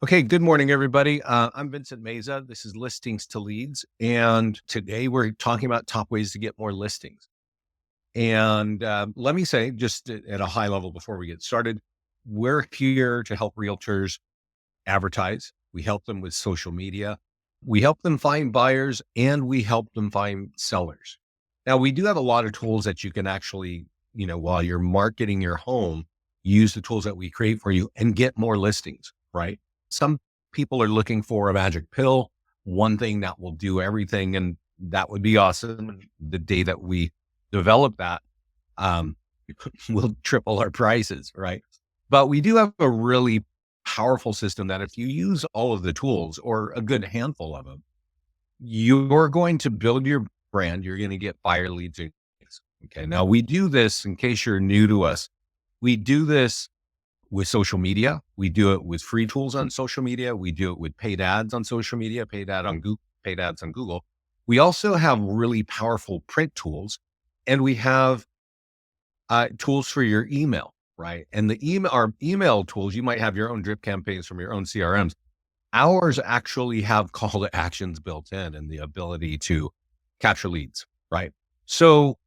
Okay, good morning, everybody. I'm Vincent Meza. This is Listings to Leads. And today we're talking about top ways to get more listings. And let me say, just at a high level before we get started, we're here to help realtors advertise. We help them with social media. We help them find buyers and we help them find sellers. Now, we do have a lot of tools that you can actually, while you're marketing your home, use the tools that we create for you and get more listings, right? Some people are looking for a magic pill, one thing that will do everything. And that would be awesome. And the day that we develop that, um, we'll triple our prices, right? But we do have a really powerful system that if you use all of the tools or a good handful of them, you're going to build your brand. You're going to get buyer leads. Okay. Now we do this in case you're new to us. We do this with social media. We do it with free tools on social media. We do it with paid ads on social media, paid ads on Google. We also have really powerful print tools, and we have tools for your email, right? And our email tools, you might have your own drip campaigns from your own CRMs. Ours actually have call to actions built in and the ability to capture leads, right? So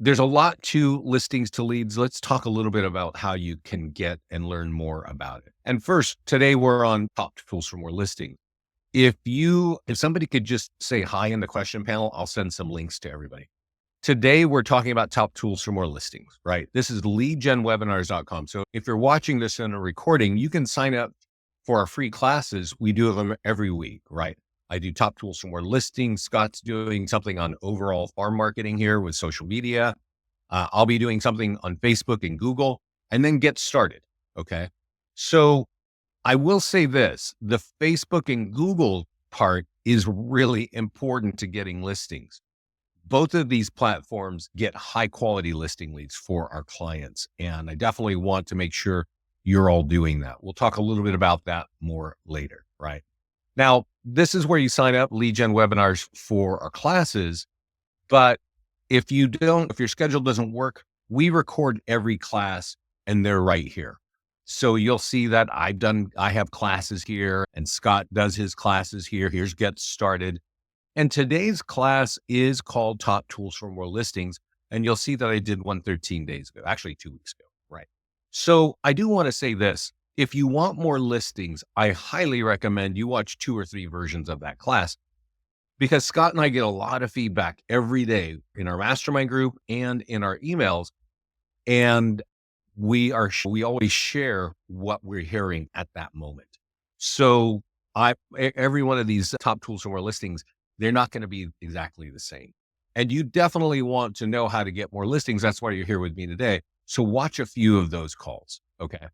there's a lot to listings to leads. Let's talk a little bit about how you can get and learn more about it. And first, today we're on top tools for more listings. If somebody could just say hi in the question panel, I'll send some links to everybody. Today, we're talking about top tools for more listings, right? This is leadgenwebinars.com. So if you're watching this in a recording, you can sign up for our free classes. We do them every week, right? I do top tools for more listings. Scott's doing something on overall farm marketing here with social media. I'll be doing something on Facebook and Google, and then get started. Okay. So I will say this, the Facebook and Google part is really important to getting listings. Both of these platforms get high quality listing leads for our clients. And I definitely want to make sure you're all doing that. We'll talk a little bit about that more later, right? Now, this is where you sign up, lead gen webinars for our classes. But if your schedule doesn't work, we record every class and they're right here. So you'll see that I have classes here and Scott does his classes here. Here's Get Started. And today's class is called Top Tools for More Listings. And you'll see that I did one 13 days ago, actually 2 weeks ago. Right. So I do want to say this. If you want more listings, I highly recommend you watch 2 or 3 versions of that class because Scott and I get a lot of feedback every day in our mastermind group and in our emails. And we always share what we're hearing at that moment. So every one of these top tools for more listings, they're not going to be exactly the same. And you definitely want to know how to get more listings. That's why you're here with me today. So watch a few of those calls. Okay.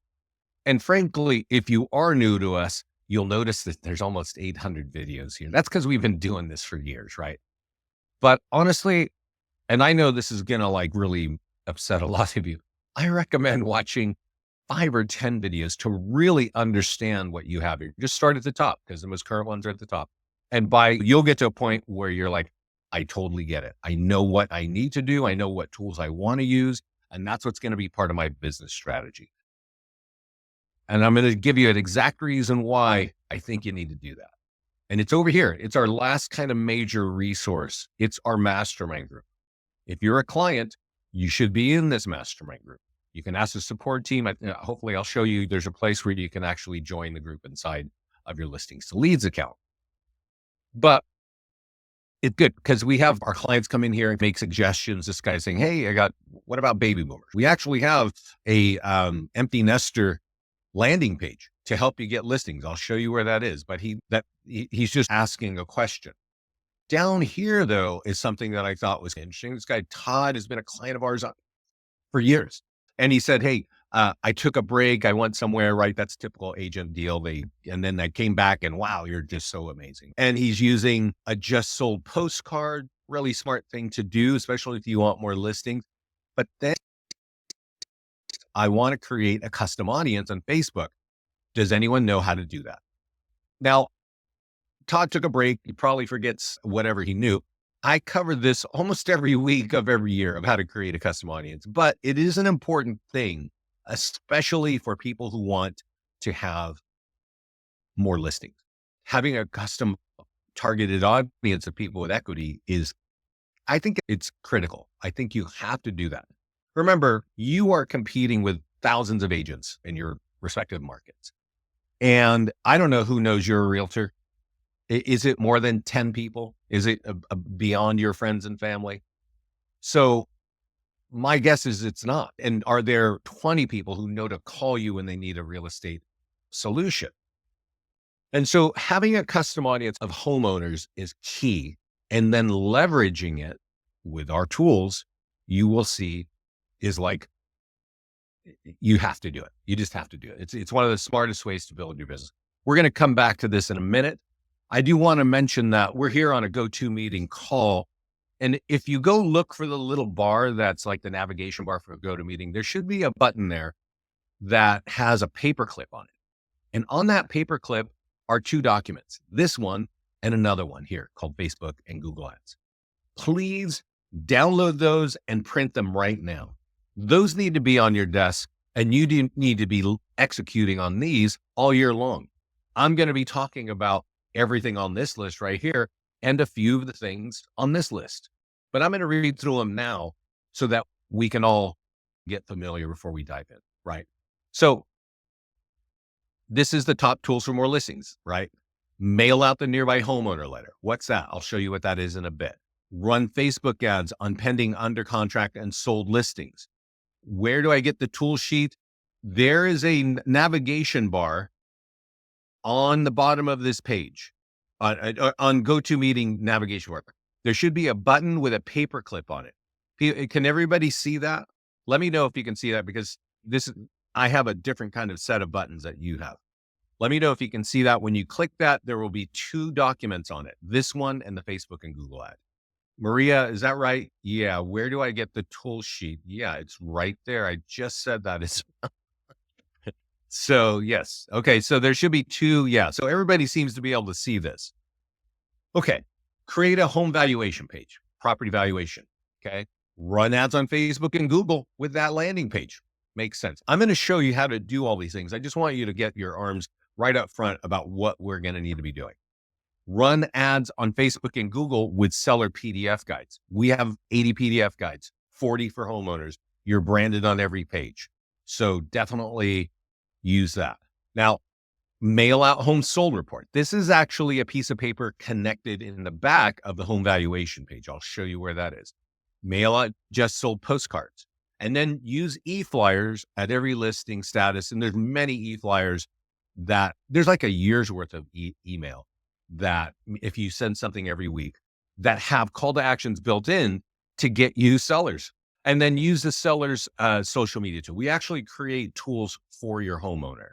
And frankly, if you are new to us, you'll notice that there's almost 800 videos here. That's because we've been doing this for years, right? But honestly, and I know this is going to really upset a lot of you, I recommend watching 5 or 10 videos to really understand what you have here. Just start at the top because the most current ones are at the top. And you'll get to a point where you're like, I totally get it. I know what I need to do. I know what tools I want to use. And that's what's going to be part of my business strategy. And I'm going to give you an exact reason why I think you need to do that. And it's over here. It's our last kind of major resource. It's our mastermind group. If you're a client, you should be in this mastermind group. You can ask the support team. Hopefully I'll show you there's a place where you can actually join the group inside of your listings to leads account. But it's good because we have our clients come in here and make suggestions. This guy's saying, hey, what about baby boomers? We actually have a empty nester landing page to help you get listings. I'll show you where that is, but he's just asking a question. Down here, though, is something that I thought was interesting. This guy, Todd, has been a client of ours for years. And he said, hey, I took a break. I went somewhere, right? That's a typical agent deal. And then I came back and wow, you're just so amazing. And he's using a just sold postcard, really smart thing to do, especially if you want more listings. But then I want to create a custom audience on Facebook. Does anyone know how to do that? Now, Todd took a break. He probably forgets whatever he knew. I cover this almost every week of every year of how to create a custom audience, but it is an important thing, especially for people who want to have more listings. Having a custom targeted audience of people with equity is, I think it's critical. I think you have to do that. Remember, you are competing with thousands of agents in your respective markets. And I don't know who knows you're a realtor. Is it more than 10 people? Is it beyond your friends and family? So my guess is it's not. And are there 20 people who know to call you when they need a real estate solution? And so having a custom audience of homeowners is key. And then leveraging it with our tools, you will see is like, you have to do it. You just have to do it. It's one of the smartest ways to build your business. We're going to come back to this in a minute. I do want to mention that we're here on a GoToMeeting call. And if you go look for the little bar that's like the navigation bar for a GoToMeeting, there should be a button there that has a paperclip on it. And on that paperclip are two documents, this one and another one here called Facebook and Google Ads. Please download those and print them right now. Those need to be on your desk, and you need to be executing on these all year long. I'm going to be talking about everything on this list right here and a few of the things on this list, but I'm going to read through them now so that we can all get familiar before we dive in, right? So this is the top tools for more listings, right? Mail out the nearby homeowner letter. What's that? I'll show you what that is in a bit. Run Facebook ads on pending, under contract, and sold listings. Where do I get the tool sheet? There is a navigation bar on the bottom of this page on GoToMeeting navigation bar. There should be a button with a paper clip on it. Can everybody see that? Let me know if you can see that, because I have a different kind of set of buttons that you have. Let me know if you can see that. When you click that, there will be two documents on it, this one and the Facebook and Google ad. Maria, is that right? Yeah. Where do I get the tool sheet? Yeah, it's right there. I just said that. So yes. Okay. So there should be two. Yeah. So everybody seems to be able to see this. Okay. Create a home valuation page, property valuation. Okay. Run ads on Facebook and Google with that landing page. Makes sense. I'm going to show you how to do all these things. I just want you to get your arms right up front about what we're going to need to be doing. Run ads on Facebook and Google with seller PDF guides. We have 80 PDF guides, 40 for homeowners. You're branded on every page. So definitely use that. Now, mail out home sold report. This is actually a piece of paper connected in the back of the home valuation page. I'll show you where that is. Mail out just sold postcards, and then use e-flyers at every listing status. And there's many e-flyers that there's like a year's worth of email that if you send something every week that have call to actions built in to get you sellers, and then use the seller's social media tool. We actually create tools for your homeowner.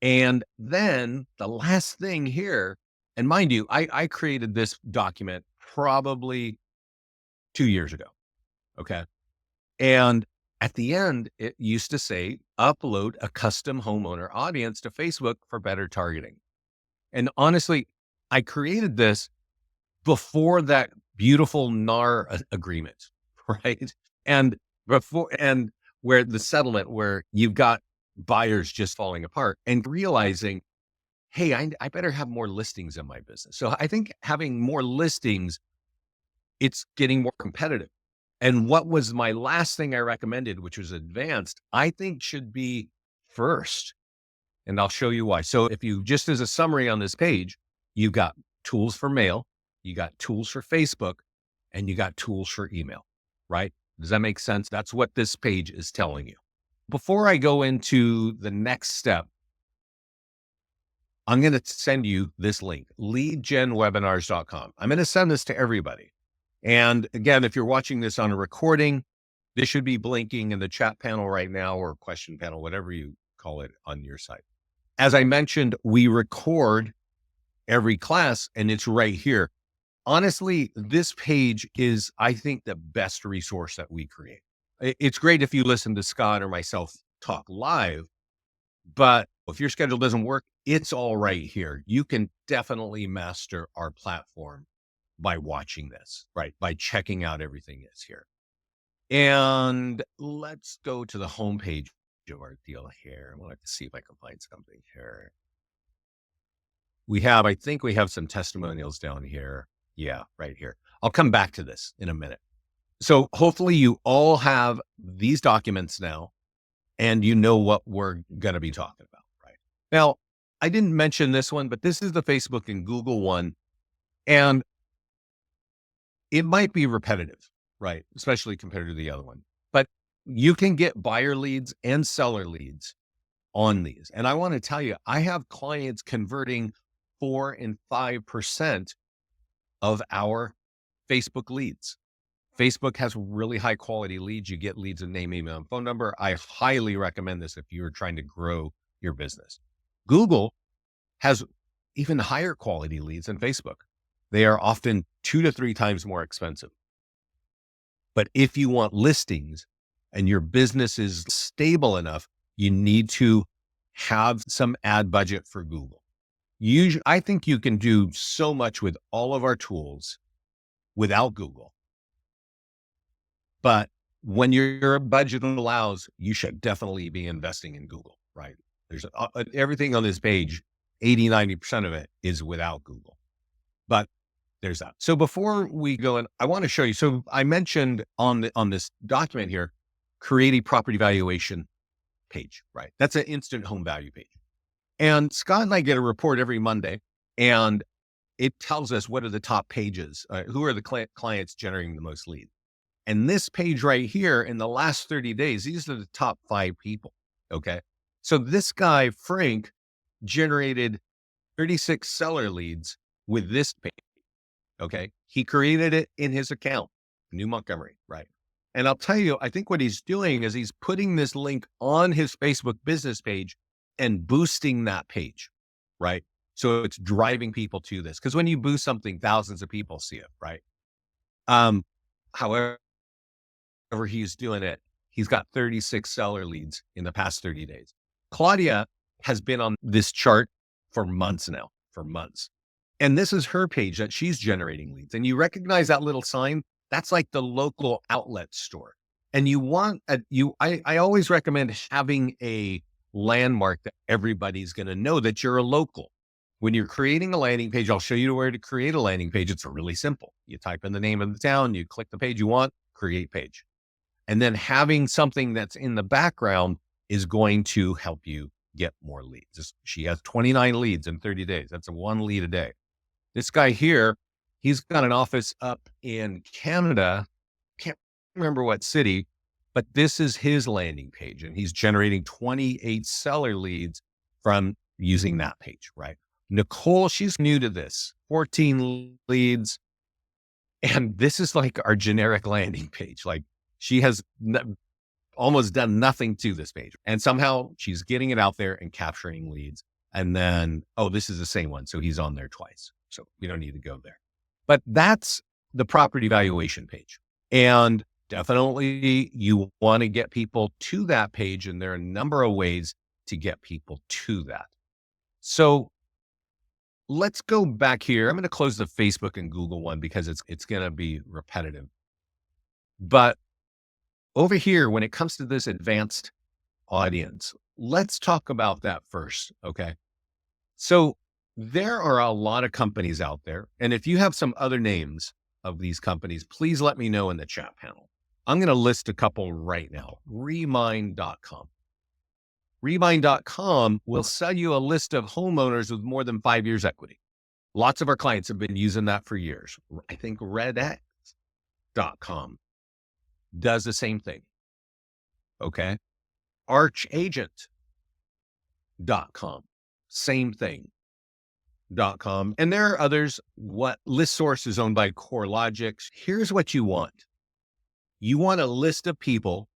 And then the last thing here, and mind you, I created this document probably 2 years ago. Okay. And at the end, it used to say, upload a custom homeowner audience to Facebook for better targeting. And honestly, I created this before that beautiful NAR agreement, right? And where the settlement, where you've got buyers just falling apart, and realizing, hey, I better have more listings in my business. So I think having more listings, it's getting more competitive. And what was my last thing I recommended, which was advanced, I think should be first. And I'll show you why. So if you, just as a summary on this page, you've got tools for mail, you got tools for Facebook, and you got tools for email, right? Does that make sense? That's what this page is telling you. Before I go into the next step, I'm going to send you this link, leadgenwebinars.com. I'm going to send this to everybody. And again, if you're watching this on a recording, this should be blinking in the chat panel right now, or question panel, whatever you call it on your site. As I mentioned, we record every class, and it's right here. Honestly, this page is, I think, the best resource that we create. It's great if you listen to Scott or myself talk live, but if your schedule doesn't work, it's all right here. You can definitely master our platform by watching this, right? By checking out everything that's here. And let's go to the homepage of our deal here. I want to see if I can find something here. I think we have some testimonials down here. Yeah, right here. I'll come back to this in a minute. So hopefully you all have these documents now and you know what we're going to be talking about, right? Now, I didn't mention this one, but this is the Facebook and Google one. And it might be repetitive, right? Especially compared to the other one. But you can get buyer leads and seller leads on these. And I want to tell you, I have clients converting 4 and 5% of our Facebook leads. Facebook has really high quality leads. You get leads with name, email, and phone number. I highly recommend this if you're trying to grow your business. Google has even higher quality leads than Facebook. They are often 2 to 3 times more expensive. But if you want listings and your business is stable enough, you need to have some ad budget for Google. Usually, I think you can do so much with all of our tools without Google. But when your budget allows, you should definitely be investing in Google, right? There's everything on this page, 80, 90% of it is without Google. But there's that. So before we go in, I want to show you. So I mentioned on this document here, create a property valuation page, right? That's an instant home value page. And Scott and I get a report every Monday, and it tells us what are the top pages, who are the clients generating the most leads. And this page right here, in the last 30 days, these are the top 5 people. Okay. So this guy, Frank, generated 36 seller leads with this page. Okay. He created it in his account, New Montgomery. Right. And I'll tell you, I think what he's doing is he's putting this link on his Facebook business page and boosting that page. Right. So it's driving people to this. Because when you boost something, thousands of people see it. Right. However, he's doing it, he's got 36 seller leads in the past 30 days. Claudia has been on this chart for months now, for months. And this is her page that she's generating leads. And you recognize that little sign? That's like the local outlet store. And you want, I always recommend having a landmark that everybody's going to know that you're a local. When you're creating a landing page, I'll show you where to create a landing page. It's really simple. You type in the name of the town, you click the page you want, create page. And then having something that's in the background is going to help you get more leads. She has 29 leads in 30 days. That's a 1 lead a day. This guy here, he's got an office up in Canada. Can't remember what city, but this is his landing page. And he's generating 28 seller leads from using that page, right? Nicole, she's new to this, 14 leads. And this is like our generic landing page. Like, she has almost done nothing to this page. And somehow she's getting it out there and capturing leads. And then, oh, this is the same one. So he's on there twice. So we don't need to go there. But that's the property valuation page. And definitely you want to get people to that page. And there are a number of ways to get people to that. So let's go back here. I'm going to close the Facebook and Google one because it's going to be repetitive. But over here, when it comes to this advanced audience, let's talk about that first. Okay. So there are a lot of companies out there. And if you have some other names of these companies, please let me know in the chat panel. I'm going to list a couple right now. Remind.com. Remind.com will sell you a list of homeowners with more than 5 years equity. Lots of our clients have been using that for years. I think RedX.com does the same thing. Okay. Archagent.com, same thing. .com. And there are others. What list source is owned by CoreLogic. Here's what you want. You want a list of people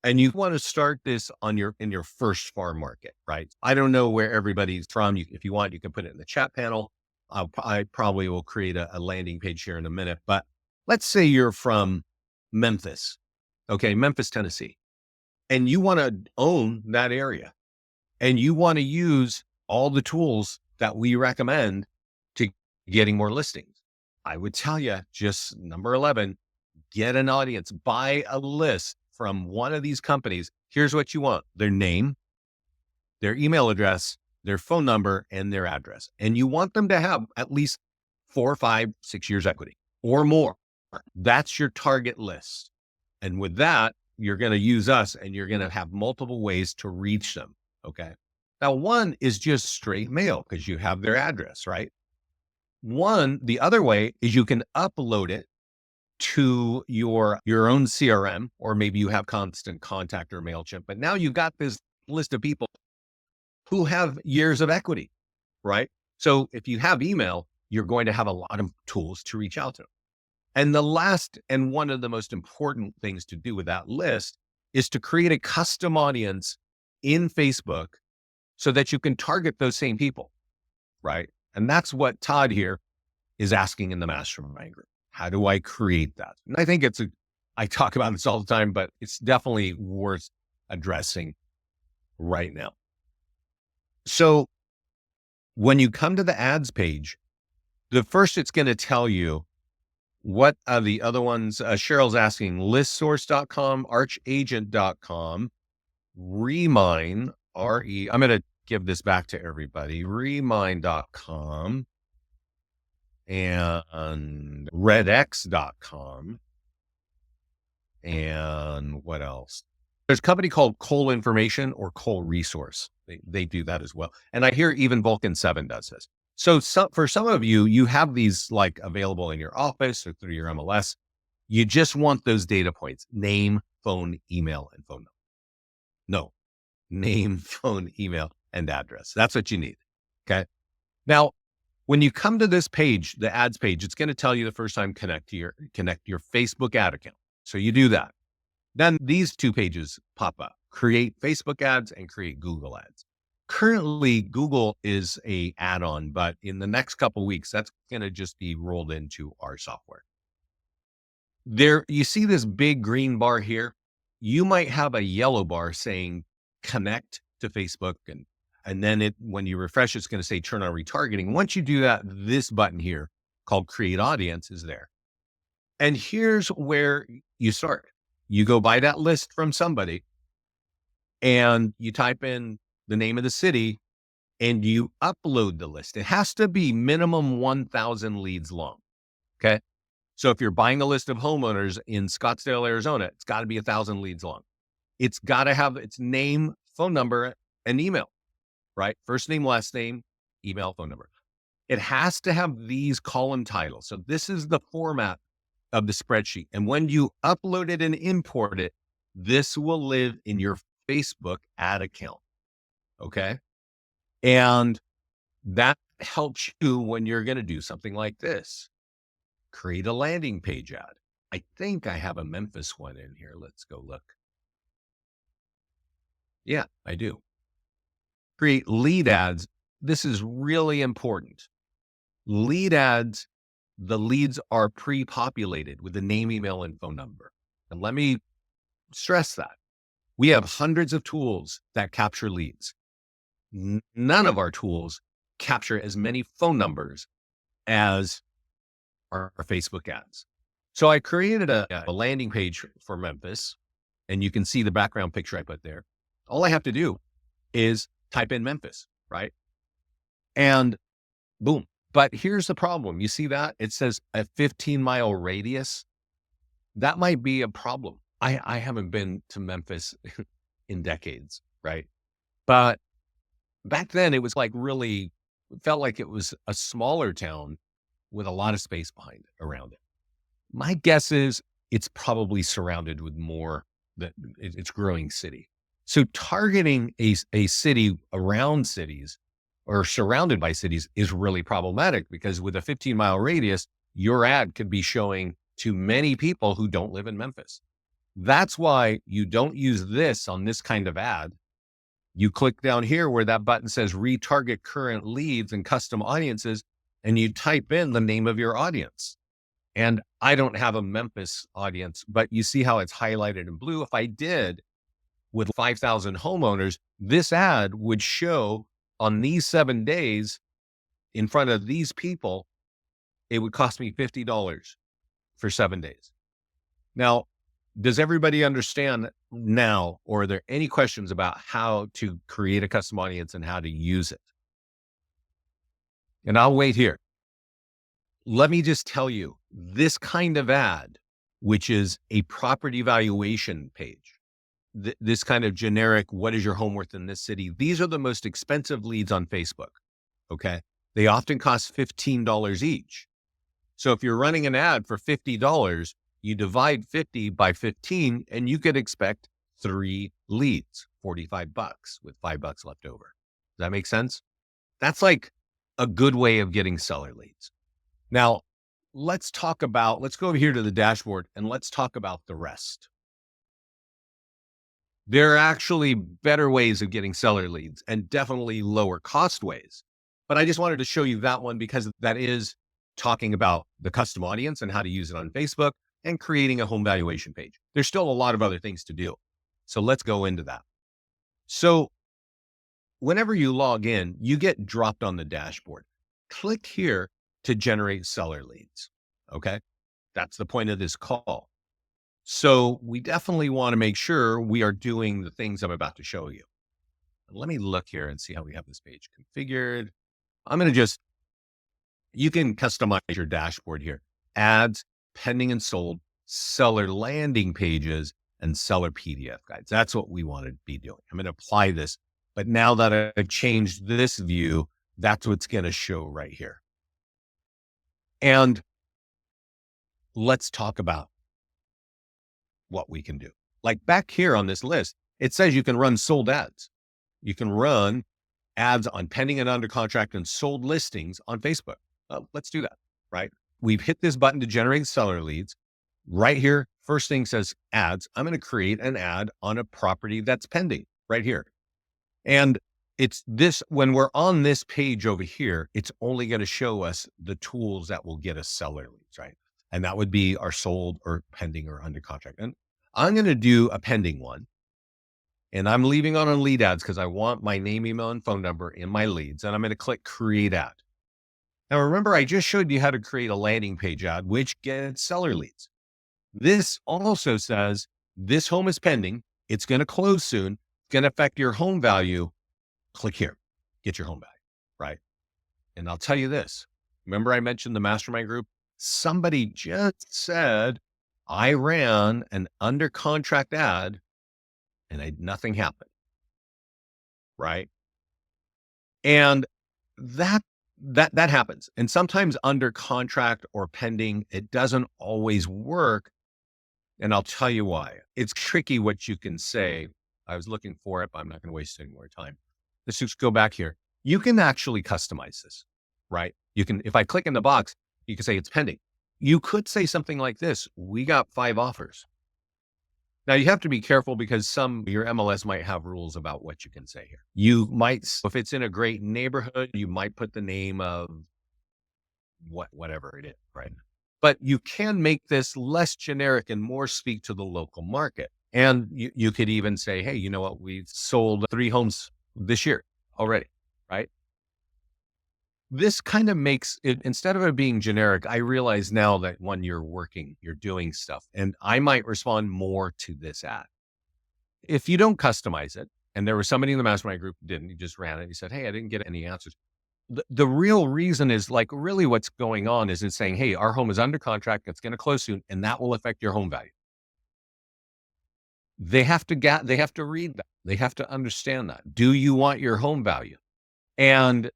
and you want to start this in your first farm market, right? I don't know where everybody's from. If you want, you can put it in the chat panel. I probably will create a landing page here in a minute, but let's say you're from Memphis. Okay. Memphis, Tennessee. And you want to own that area and you want to use all the tools that we recommend to getting more listings. I would tell you just number 11, get an audience, buy a list from one of these companies. Here's what you want: their name, their email address, their phone number, and their address. And you want them to have at least 4, 5, 6 years equity or more. That's your target list. And with that, you're going to use us and you're going to have multiple ways to reach them. Okay. Now, one is just straight mail because you have their address, right? The other way is you can upload it to your own CRM, or maybe you have Constant Contact or MailChimp, but now you've got this list of people who have years of equity, right? So if you have email, you're going to have a lot of tools to reach out to them. And the last and one of the most important things to do with that list is to create a custom audience in Facebook so that you can target those same people, right? And that's what Todd here is asking in the mastermind group. How do I create that? And I think I talk about this all the time, but it's definitely worth addressing right now. So when you come to the ads page, the first it's going to tell you what are the other ones. Cheryl's asking listsource.com, archagent.com, Remind, I'm going to give this back to everybody, remind.com and redx.com. And what else? There's a company called Coal Information or Coal Resource. They do that as well. And I hear even Vulcan 7 does this. So for some of you, you have these like available in your office or through your MLS. You just want those data points: name, phone, email, and phone number. No, name, phone, email, and address. That's what you need. Okay. Now, when you come to this page, the ads page, it's going to tell you the first time connect your Facebook ad account. So you do that. Then these two pages pop up: create Facebook ads and create Google ads. Currently, Google is a add-on, but in the next couple of weeks, that's going to just be rolled into our software. There, you see this big green bar here. You might have a yellow bar saying connect to Facebook, and then when you refresh, it's going to say turn on retargeting. Once you do that, this button here called create audience is there. And here's where you start. You go buy that list from somebody and you type in the name of the city and you upload the list. It has to be minimum 1,000 leads long. Okay. So if you're buying a list of homeowners in Scottsdale, Arizona, it's got to be 1,000 leads long. It's got to have its name, phone number, and email, right? First name, last name, email, phone number. It has to have these column titles. So this is the format of the spreadsheet. And when you upload it and import it, this will live in your Facebook ad account. Okay. And that helps you when you're going to do something like this. Create a landing page ad. I think I have a Memphis one in here. Let's go look. Yeah, I do. Create lead ads. This is really important. Lead ads, the leads are pre-populated with the name, email, and phone number. And let me stress that. We have hundreds of tools that capture leads. None of our tools capture as many phone numbers as our Facebook ads. So I created a landing page for Memphis, and you can see the background picture I put there. All I have to do is type in Memphis, right? And boom. But here's the problem. You see that? It says a 15-mile radius. That might be a problem. I haven't been to Memphis in decades, right? But back then it was like really, it felt like it was a smaller town with a lot of space behind it, around it. My guess is it's probably surrounded with more, that it's growing city. So targeting a city around cities or surrounded by cities is really problematic, because with a 15-mile radius, your ad could be showing to many people who don't live in Memphis. That's why you don't use this on this kind of ad. You click down here where that button says retarget current leads and custom audiences, and you type in the name of your audience. And I don't have a Memphis audience, but you see how it's highlighted in blue. If I did with 5,000 homeowners, this ad would show on these 7 days in front of these people. It would cost me $50 for 7 days. Now, does everybody understand now, or are there any questions about how to create a custom audience and how to use it? And I'll wait here. Let me just tell you, this kind of ad, which is a property valuation page, this kind of generic, what is your home worth in this city? These are the most expensive leads on Facebook. Okay. They often cost $15 each. So if you're running an ad for $50, you divide 50 by 15 and you could expect 3 leads, $45 with $5 left over. Does that make sense? That's like a good way of getting seller leads. Now, let's go over here to the dashboard and let's talk about the rest. There are actually better ways of getting seller leads and definitely lower cost ways. But I just wanted to show you that one because that is talking about the custom audience and how to use it on Facebook and creating a home valuation page. There's still a lot of other things to do. So let's go into that. So whenever you log in, you get dropped on the dashboard. Click here to generate seller leads. Okay. That's the point of this call. So we definitely want to make sure we are doing the things I'm about to show you. Let me look here and see how we have this page configured. I'm going to you can customize your dashboard here. Ads, pending and sold, seller landing pages, and seller PDF guides. That's what we want to be doing. I'm going to apply this. But now that I've changed this view, that's what's going to show right here. And let's talk about what we can do. Like back here on this list, it says you can run sold ads. You can run ads on pending and under contract and sold listings on Facebook. Let's do that, right? We've hit this button to generate seller leads. Right here, first thing says ads. I'm going to create an ad on a property that's pending right here. And it's this, when we're on this page over here, it's only going to show us the tools that will get us seller leads, right? And that would be our sold or pending or under contract. And I'm going to do a pending one. And I'm leaving on lead ads because I want my name, email, and phone number in my leads. And I'm going to click create ad. Now, remember, I just showed you how to create a landing page ad, which gets seller leads. This also says this home is pending. It's going to close soon. It's going to affect your home value. Click here, get your home value, right? And I'll tell you this. Remember I mentioned the Mastermind group? Somebody just said, I ran an under contract ad and nothing happened, right? And that happens. And sometimes under contract or pending, it doesn't always work. And I'll tell you why. It's tricky what you can say. I was looking for it, but I'm not going to waste any more time. Let's just go back here. You can actually customize this, right? You can, if I click in the box, you can say it's pending. You could say something like this. We got 5 offers. Now you have to be careful because your MLS might have rules about what you can say here. You might, if it's in a great neighborhood, you might put the name of whatever it is, right? But you can make this less generic and more speak to the local market. And you could even say, hey, you know what? We've sold 3 homes this year already, right? This kind of makes it, instead of it being generic, I realize now that when you're working, you're doing stuff, and I might respond more to this ad. If you don't customize it, and there was somebody in the Mastermind group who didn't, he just ran it. He said, hey, I didn't get any answers. The real reason is like really what's going on is it's saying, hey, our home is under contract. It's going to close soon. And that will affect your home value. They have to read that. They have to understand that. Do you want your home value? And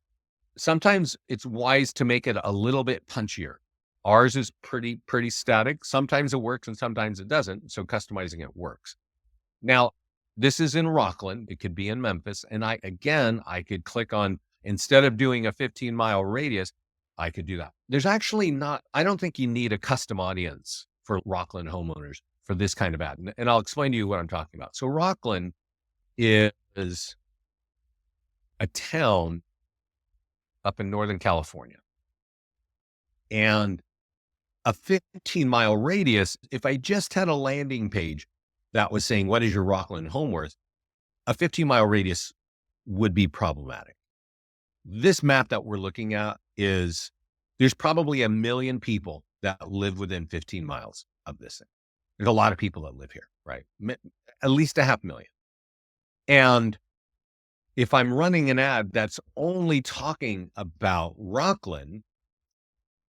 sometimes it's wise to make it a little bit punchier. Ours is pretty static. Sometimes it works and sometimes it doesn't. So customizing it works. Now, this is in Rockland. It could be in Memphis. And I could click on, instead of doing a 15-mile radius, I could do that. There's actually I don't think you need a custom audience for Rockland homeowners for this kind of ad. And I'll explain to you what I'm talking about. So Rockland is a town up in Northern California. And a 15-mile radius, if I just had a landing page that was saying, what is your Rockland home worth? A 15-mile radius would be problematic. This map that we're looking at there's probably 1 million people that live within 15 miles of this thing. There's a lot of people that live here, right? At least 500,000. And If I'm running an ad that's only talking about Rockland,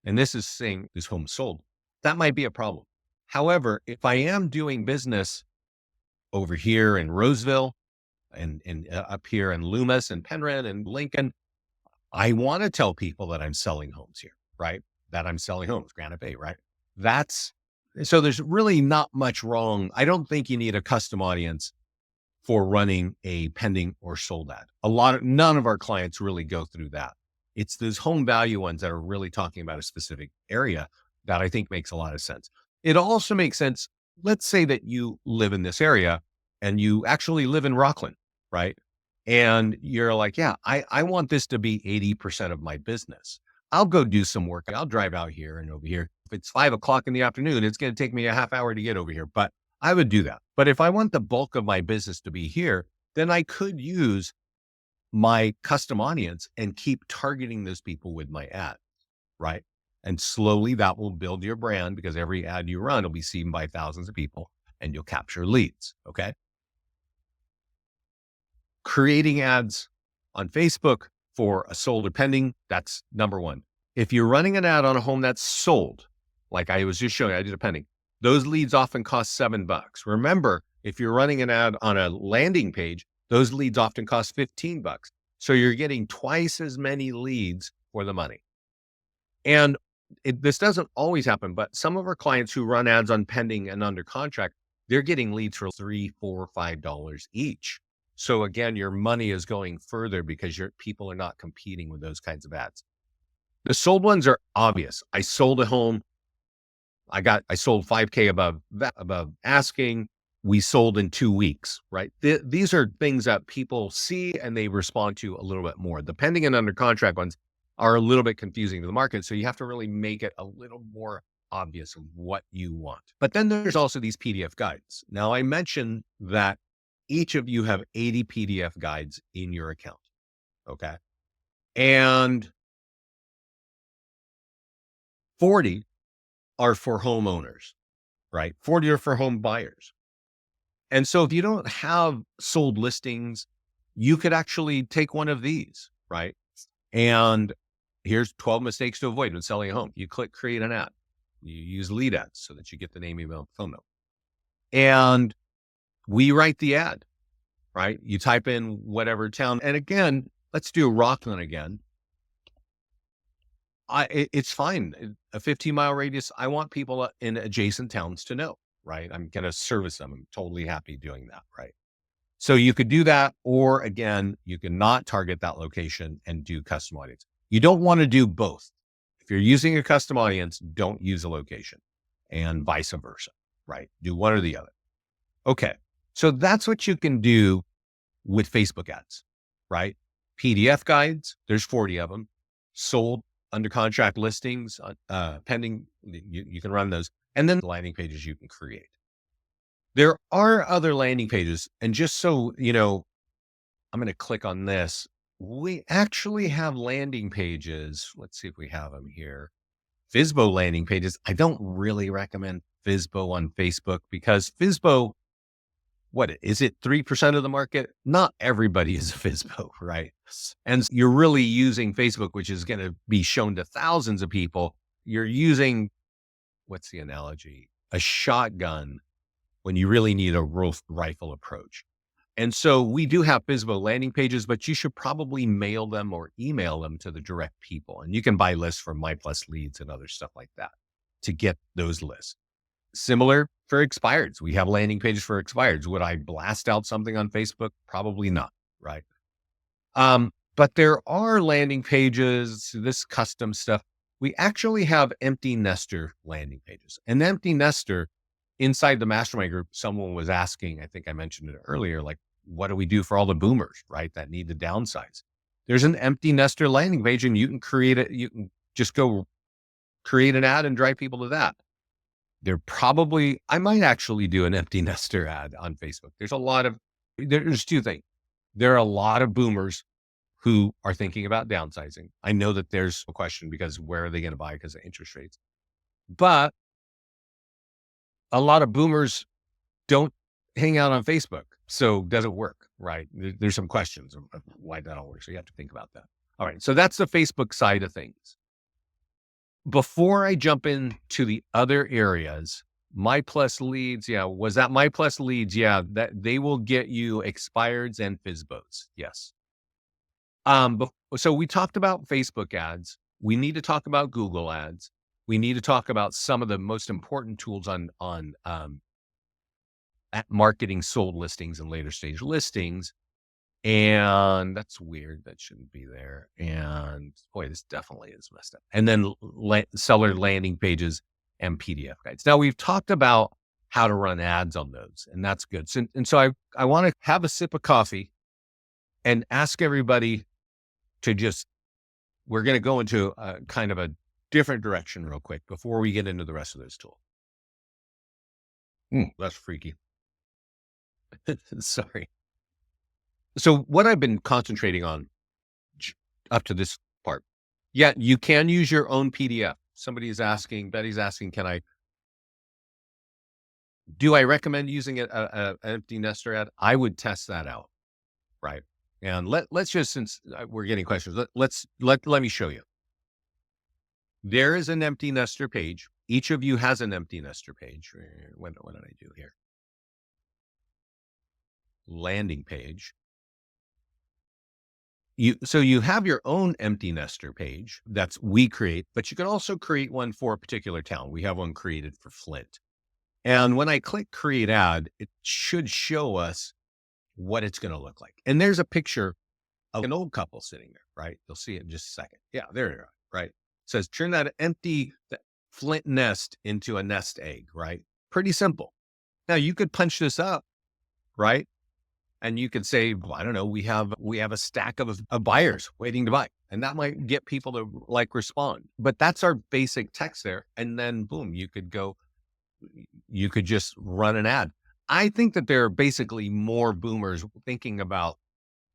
and this is saying this home sold, that might be a problem. However, if I am doing business over here in Roseville and up here in Loomis and Penryn and Lincoln, I want to tell people that I'm selling homes here, right? That I'm selling homes, Granite Bay, right? That's so there's really not much wrong. I don't think you need a custom audience for running a pending or sold ad. None of our clients really go through that. It's those home value ones that are really talking about a specific area that I think makes a lot of sense. It also makes sense. Let's say that you live in this area and you actually live in Rockland, right? And you're like, yeah, I want this to be 80% of my business. I'll go do some work. I'll drive out here and over here. If it's 5 o'clock in the afternoon, it's going to take me a half hour to get over here, but I would do that. But if I want the bulk of my business to be here, then I could use my custom audience and keep targeting those people with my ad, right? And slowly that will build your brand because every ad you run will be seen by thousands of people and you'll capture leads. Okay. Creating ads on Facebook for a sold or pending, that's number one. If you're running an ad on a home that's sold, like I was just showing, I did a pending, those leads often cost $7. Remember, if you're running an ad on a landing page, those leads often cost $15. So you're getting twice as many leads for the money. And this doesn't always happen, but some of our clients who run ads on pending and under contract, they're getting leads for $3, $4, $5 each. So again, your money is going further because your people are not competing with those kinds of ads. The sold ones are obvious. I sold a home. I sold 5K above asking. We sold in 2 weeks, right? These are things that people see and they respond to a little bit more. The pending and under contract ones are a little bit confusing to the market. So you have to really make it a little more obvious of what you want. But then there's also these PDF guides. Now I mentioned that each of you have 80 PDF guides in your account. Okay. And 40 are for homeowners, right? 40 are for home buyers. And so if you don't have sold listings, you could actually take one of these, right? And here's 12 mistakes to avoid when selling a home. You click create an ad. You use lead ads so that you get the name, email, phone number. And we write the ad, right? You type in whatever town. And again, let's do Rockland again. It's fine. A 15-mile radius. I want people in adjacent towns to know, right? I'm going to service them. I'm totally happy doing that, right? So you could do that, or again, you can not target that location and do custom audience. You don't want to do both. If you're using a custom audience, don't use a location and vice versa, right? Do one or the other. Okay. So that's what you can do with Facebook ads, right? PDF guides, there's 40 of them. Sold under contract listings, pending, you can run those. And then landing pages you can create. There are other landing pages. And just so, I'm going to click on this. We actually have landing pages. Let's see if we have them here. FSBO landing pages. I don't really recommend FSBO on Facebook because FSBO, what is it? 3% of the market? Not everybody is a FSBO, right? And you're really using Facebook, which is going to be shown to thousands of people. You're using, what's the analogy? A shotgun when you really need a rifle approach. And so we do have FSBO landing pages, but you should probably mail them or email them to the direct people. And you can buy lists from MyPlusLeads and other stuff like that to get those lists. Similar for expireds. We have landing pages for expireds. Would I blast out something on Facebook? Probably not, right? But there are landing pages, this custom stuff. We actually have empty nester landing pages. An empty nester inside the mastermind group, someone was asking, I think I mentioned it earlier, like, what do we do for all the boomers, right? That need to downsize. There's an empty nester landing page and you can create it. You can just go create an ad and drive people to that. I might actually do an empty nester ad on Facebook. There's two things. There are a lot of boomers who are thinking about downsizing. I know that there's a question because where are they going to buy because of interest rates? But a lot of boomers don't hang out on Facebook. So does it work? Right. There's some questions of why that all works. So you have to think about that. All right. So that's the Facebook side of things. Before I jump into the other areas, My Plus leads, yeah, was that My Plus leads? Yeah, that they will get you expireds and FSBOs. Yes. So we talked about Facebook ads. We need to talk about Google ads. We need to talk about some of the most important tools on at marketing sold listings and later stage listings. And that's weird. That shouldn't be there. And boy, this definitely is messed up. And then seller landing pages and PDF guides. Now we've talked about how to run ads on those, and that's good. So I want to have a sip of coffee and ask everybody to just, we're going to go into a kind of a different direction real quick before we get into the rest of this tool. That's freaky. Sorry. So what I've been concentrating on up to this part, yeah, you can use your own PDF. Somebody is asking, Betty's asking, do I recommend using an empty nester ad? I would test that out, right? And let's just, since we're getting questions, let me show you. There is an empty nester page. Each of you has an empty nester page. What did I do here? Landing page. So you have your own empty nester page that's we create, but you can also create one for a particular town. We have one created for Flint. And when I click create ad, it should show us what it's going to look like. And there's a picture of an old couple sitting there, right? You'll see it in just a second. Yeah, there you are, right? It says turn that empty Flint nest into a nest egg, right? Pretty simple. Now you could punch this up, right? And you could say, well, I don't know, we have a stack of buyers waiting to buy. And that might get people to like respond. But that's our basic text there. And then boom, you could just run an ad. I think that there are basically more boomers thinking about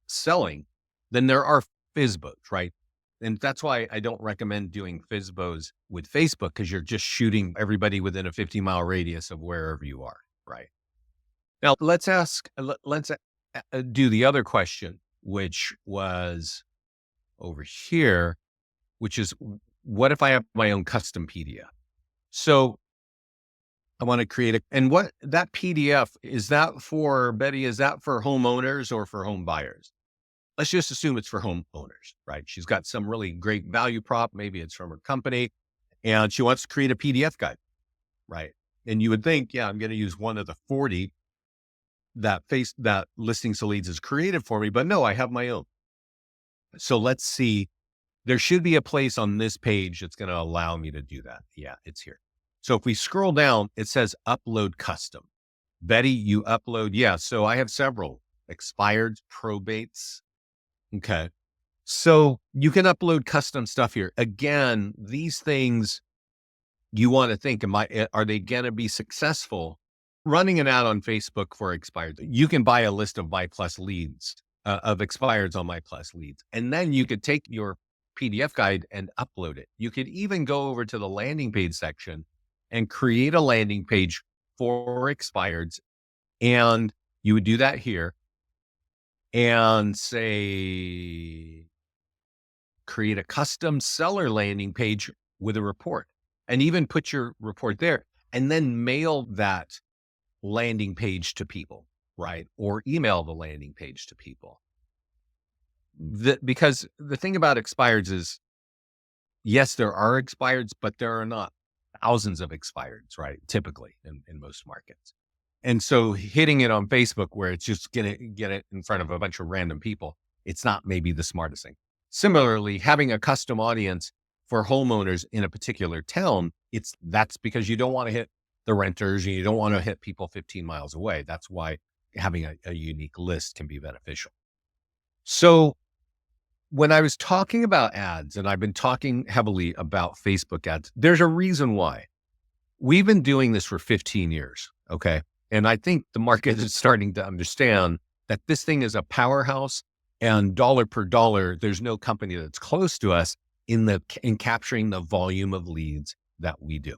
selling than there are FSBOs, right? And that's why I don't recommend doing FSBOs with Facebook, because you're just shooting everybody within a 50-mile radius of wherever you are, right? Now let's do the other question, which was over here, which is, what if I have my own custom PDF? So I want to create and what that PDF, is that for, Betty, is that for homeowners or for home buyers? Let's just assume it's for homeowners, right? She's got some really great value prop. Maybe it's from her company and she wants to create a PDF guide, right? And you would think, yeah, I'm going to use one of the 40 that Listings to Leads is created for me, but no, I have my own. So let's see. There should be a place on this page that's going to allow me to do that. Yeah, it's here. So if we scroll down, it says upload custom. Betty, you upload. Yeah. So I have several expired probates. Okay. So you can upload custom stuff here. Again, these things you want to think, are they going to be successful? Running an ad on Facebook for expired, you can buy a list of My Plus leads, of expireds on My Plus leads. And then you could take your PDF guide and upload it. You could even go over to the landing page section and create a landing page for expireds. And you would do that here and say, create a custom seller landing page with a report, and even put your report there and then mail that landing page to people, right? Or email the landing page to people. Because the thing about expireds is, yes, there are expireds, but there are not thousands of expireds, right? Typically in most markets. And so hitting it on Facebook where it's just going to get it in front of a bunch of random people, it's not maybe the smartest thing. Similarly, having a custom audience for homeowners in a particular town, that's because you don't want to hit the renters and you don't want to hit people 15 miles away. That's why having a unique list can be beneficial. So when I was talking about ads, and I've been talking heavily about Facebook ads, there's a reason why. We've been doing this for 15 years. Okay. And I think the market is starting to understand that this thing is a powerhouse, and dollar per dollar, there's no company that's close to us in capturing the volume of leads that we do.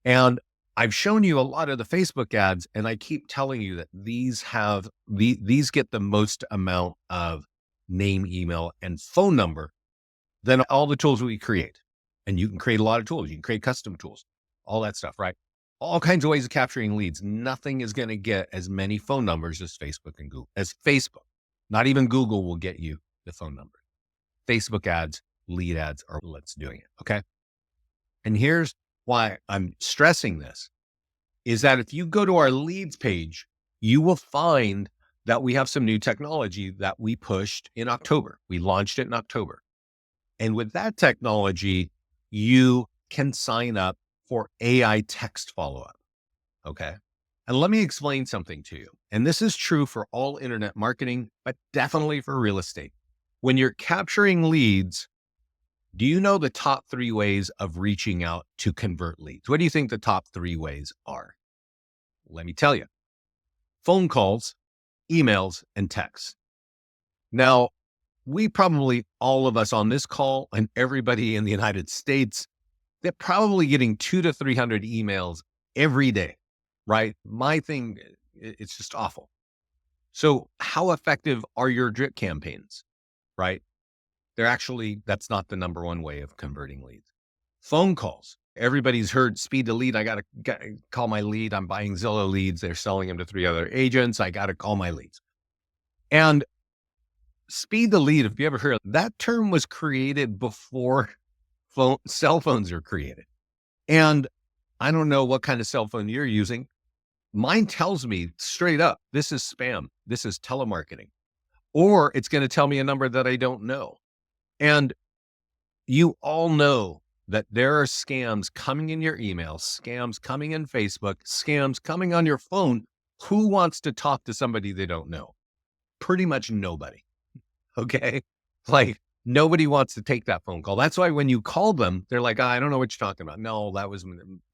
And I've shown you a lot of the Facebook ads, and I keep telling you that these get the most amount of name, email, and phone number than all the tools we create. And you can create a lot of tools. You can create custom tools, all that stuff, right? All kinds of ways of capturing leads. Nothing is going to get as many phone numbers as Facebook and Google. As Facebook, not even Google will get you the phone number. Facebook ads, lead ads are what's doing it. Okay. And here's why I'm stressing this is that if you go to our leads page, you will find that we have some new technology that we pushed in October. We launched it in October. And with that technology, you can sign up for AI text follow-up. Okay. And let me explain something to you. And this is true for all internet marketing, but definitely for real estate. When you're capturing leads, do you know the top 3 ways of reaching out to convert leads? What do you think the top 3 ways are? Let me tell you. Phone calls, emails, and texts. Now, we probably, all of us on this call and everybody in the United States, they're probably getting 200 to 300 emails every day, right? My thing, it's just awful. So how effective are your drip campaigns, right? That's not the number one way of converting leads. Phone calls. Everybody's heard speed to lead. I got to call my lead. I'm buying Zillow leads. They're selling them to 3 other agents. I got to call my leads. And speed to lead, if you ever heard that term, was created before cell phones are created. And I don't know what kind of cell phone you're using. Mine tells me straight up, this is spam. This is telemarketing. Or it's going to tell me a number that I don't know. And you all know that there are scams coming in your email, scams coming in Facebook, scams coming on your phone. Who wants to talk to somebody they don't know? Pretty much nobody. Okay. Like nobody wants to take that phone call. That's why when you call them, they're like, I don't know what you're talking about. No,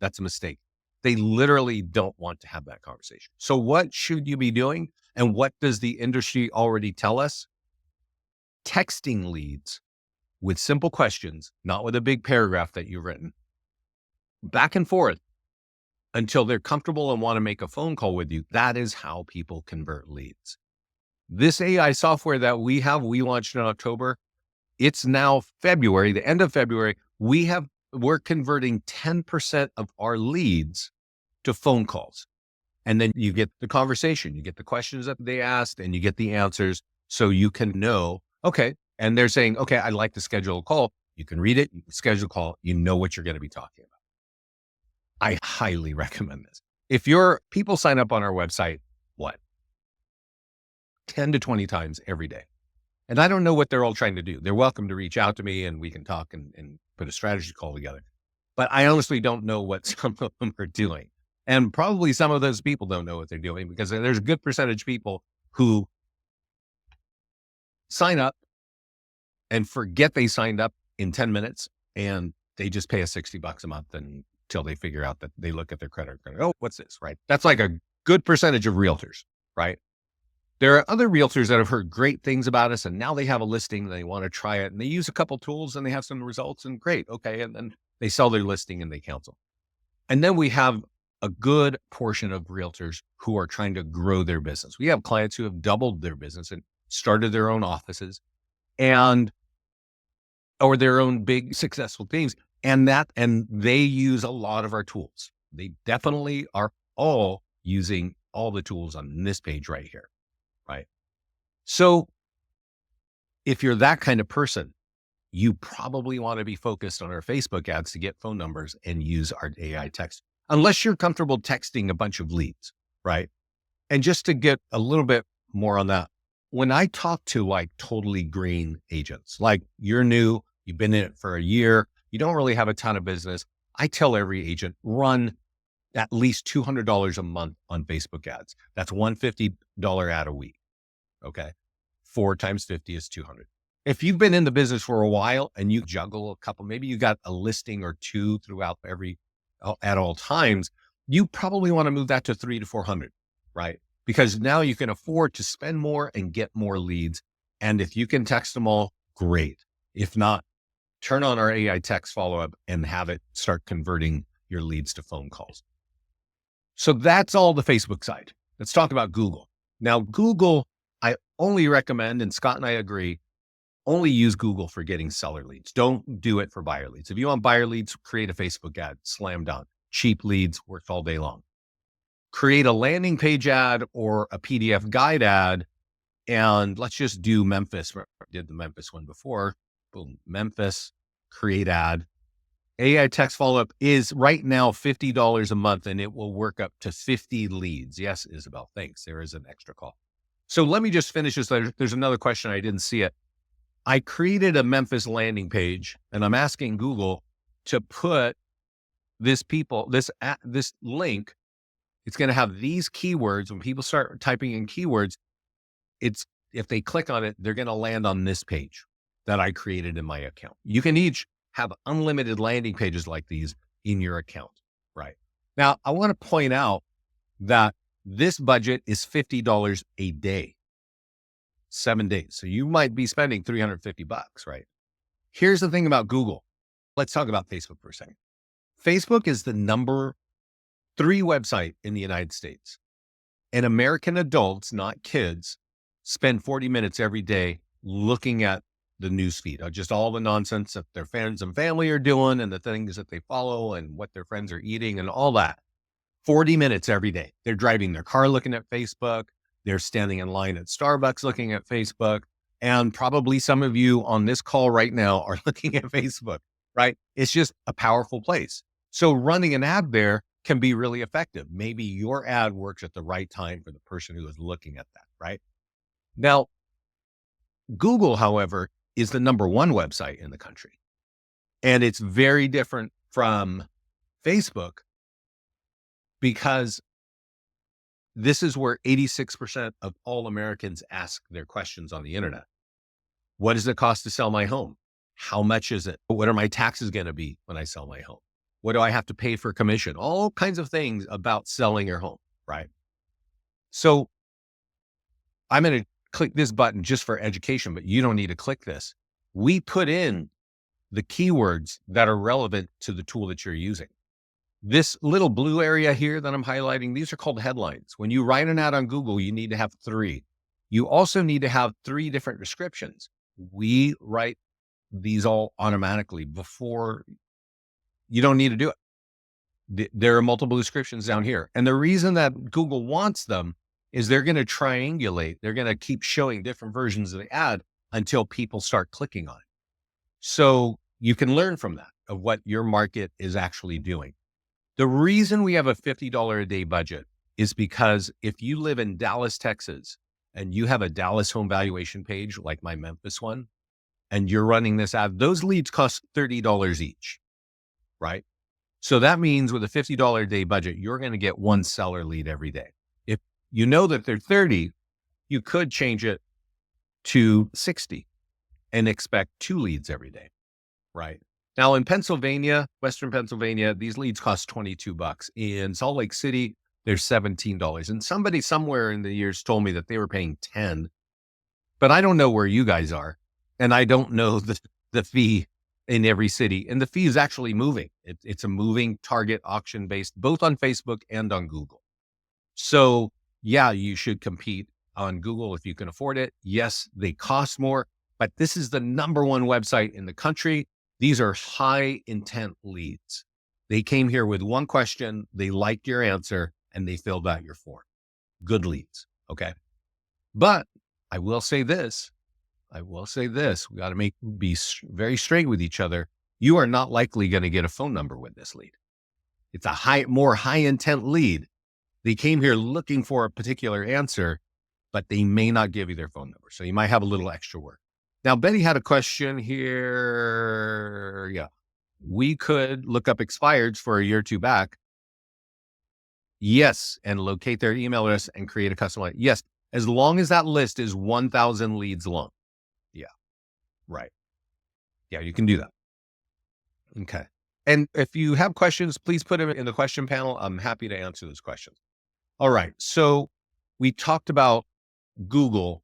that's a mistake. They literally don't want to have that conversation. So what should you be doing? And what does the industry already tell us? Texting leads with simple questions, not with a big paragraph that you've written, back and forth until they're comfortable and want to make a phone call with you. That is how people convert leads. This AI software that we launched in October. It's now February, the end of February. We're converting 10% of our leads to phone calls. And then you get the conversation, you get the questions that they asked, and you get the answers so you can know, okay. And they're saying, okay, I'd like to schedule a call. You can read it, you can schedule a call, you know what you're going to be talking about. I highly recommend this. If your people sign up on our website, 10 to 20 times every day. And I don't know what they're all trying to do. They're welcome to reach out to me and we can talk and put a strategy call together. But I honestly don't know what some of them are doing. And probably some of those people don't know what they're doing because there's a good percentage of people who sign up and forget they signed up in 10 minutes and they just pay us $60 a month until they figure out that they look at their credit card. Oh, what's this? Right. That's like a good percentage of realtors, right? There are other realtors that have heard great things about us and now they have a listing and they want to try it and they use a couple tools and they have some results and great. Okay. And then they sell their listing and they cancel. And then we have a good portion of realtors who are trying to grow their business. We have clients who have doubled their business and started their own offices or their own big successful teams. And they use a lot of our tools. They definitely are all using all the tools on this page right here. Right. So if you're that kind of person, you probably want to be focused on our Facebook ads to get phone numbers and use our AI text, unless you're comfortable texting a bunch of leads. Right. And just to get a little bit more on that, when I talk to like totally green agents, like you're new, you've been in it for a year, you don't really have a ton of business. I tell every agent, run at least $200 a month on Facebook ads. That's $150 ad a week. Okay. 4 times 50 is 200. If you've been in the business for a while and you juggle a couple, maybe you got a listing or 2 throughout at all times, you probably want to move that to 300 to 400, right? Because now you can afford to spend more and get more leads. And if you can text them all, great. If not, turn on our AI text follow-up and have it start converting your leads to phone calls. So that's all the Facebook side. Let's talk about Google. Now, Google, I only recommend, and Scott and I agree, only use Google for getting seller leads. Don't do it for buyer leads. If you want buyer leads, create a Facebook ad, slam dunk. Cheap leads works all day long. Create a landing page ad or a PDF guide ad. And let's just do Memphis. I did the Memphis one before. Boom, Memphis, create ad. AI text follow-up is right now $50 a month, and it will work up to 50 leads. Yes, Isabel, thanks. There is an extra call. So let me just finish this. There's another question. I didn't see it. I created a Memphis landing page, and I'm asking Google to put this link. It's going to have these keywords. When people start typing in keywords, if they click on it, they're going to land on this page that I created in my account. You can each have unlimited landing pages like these in your account, right? Now, I want to point out that this budget is $50 a day, 7 days. So you might be spending $350, right? Here's the thing about Google. Let's talk about Facebook for a second. Facebook is the number 3 website in the United States. And American adults, not kids, spend 40 minutes every day looking at the newsfeed, just all the nonsense that their friends and family are doing and the things that they follow and what their friends are eating and all that. 40 minutes every day. They're driving their car looking at Facebook. They're standing in line at Starbucks looking at Facebook. And probably some of you on this call right now are looking at Facebook, right? It's just a powerful place. So running an ad there can be really effective. Maybe your ad works at the right time for the person who is looking at that, right? Now, Google, however, is the number 1 website in the country. And it's very different from Facebook because this is where 86% of all Americans ask their questions on the internet. What does it cost to sell my home? How much is it? What are my taxes going to be when I sell my home? What do I have to pay for commission? All kinds of things about selling your home, right? So I'm going to click this button just for education, but you don't need to click this. We put in the keywords that are relevant to the tool that you're using. This little blue area here that I'm highlighting, these are called headlines. When you write an ad on Google, you need to have 3. You also need to have 3 different descriptions. We write these all automatically before. You don't need to do it. There are multiple descriptions down here. And the reason that Google wants them is they're going to triangulate. They're going to keep showing different versions of the ad until people start clicking on it. So you can learn from that of what your market is actually doing. The reason we have a $50 a day budget is because if you live in Dallas, Texas, and you have a Dallas home valuation page like my Memphis one, and you're running this ad, those leads cost $30 each, right? So that means with a $50 a day budget, you're going to get 1 seller lead every day. If you know that they're 30, you could change it to 60 and expect 2 leads every day, right? Now in Pennsylvania, Western Pennsylvania, these leads cost $22. In Salt Lake City, they're $17. And somebody somewhere in the years told me that they were paying 10, but I don't know where you guys are. And I don't know the fee in every city. And the fee is actually moving. It's a moving target auction based, both on Facebook and on Google. So yeah, you should compete on Google if you can afford it. Yes, they cost more, but this is the number 1 website in the country. These are high intent leads. They came here with 1 question, they liked your answer, and they filled out your form. Good leads, okay? But I will say this. We got to be very straight with each other. You are not likely going to get a phone number with this lead. It's a more high intent lead. They came here looking for a particular answer, but they may not give you their phone number. So you might have a little extra work. Now, Betty had a question here. Yeah. We could look up expireds for a year or 2 back. Yes. And locate their email address and create a custom line. Yes. As long as that list is 1,000 leads long. Yeah. Right. Yeah, you can do that. Okay. And if you have questions, please put them in the question panel. I'm happy to answer those questions. All right. So we talked about Google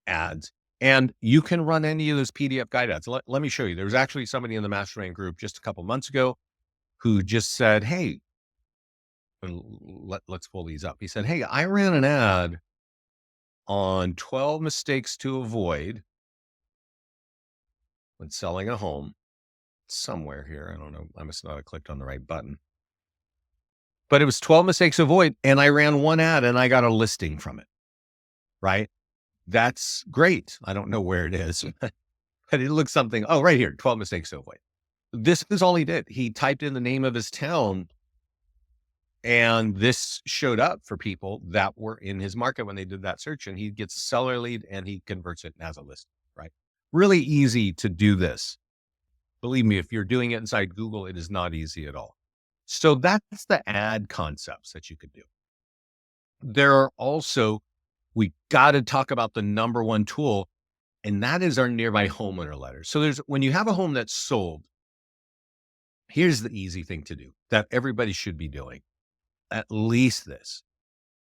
ads, and you can run any of those PDF guide ads. Let me show you. There was actually somebody in the Mastermind group just a couple months ago who just said, hey, and let's pull these up. He said, "Hey, I ran an ad on 12 mistakes to avoid when selling a home." Somewhere here, I don't know. I must not have clicked on the right button. But it was 12 mistakes to avoid, and I ran one ad and I got a listing from it, right? That's great. I don't know where it is, but it looks something. Oh, right here, 12 mistakes to avoid. This is all he did. He typed in the name of his town, and this showed up for people that were in his market when they did that search, and he gets a seller lead and he converts it as a listing, right? Really easy to do this. Believe me, if you're doing it inside Google, it is not easy at all. So that's the ad concepts that you could do. There are also, we got to talk about the number one tool, and that is our nearby homeowner letter. So when you have a home that's sold, here's the easy thing to do that everybody should be doing. At least this